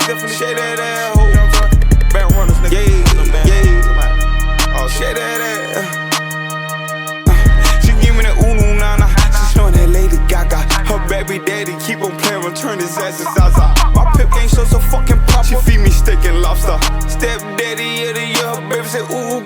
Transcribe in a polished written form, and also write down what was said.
Shake that ass, ho. Back runners, nigga. Oh, shake that ass. She give me that ooh nana. She showing that Lady Gaga. Her baby daddy keep on playing, turn his ass to Zaza. My pip game so fucking pop. She feed me steak and lobster. Step daddy of the year, her baby say ooh.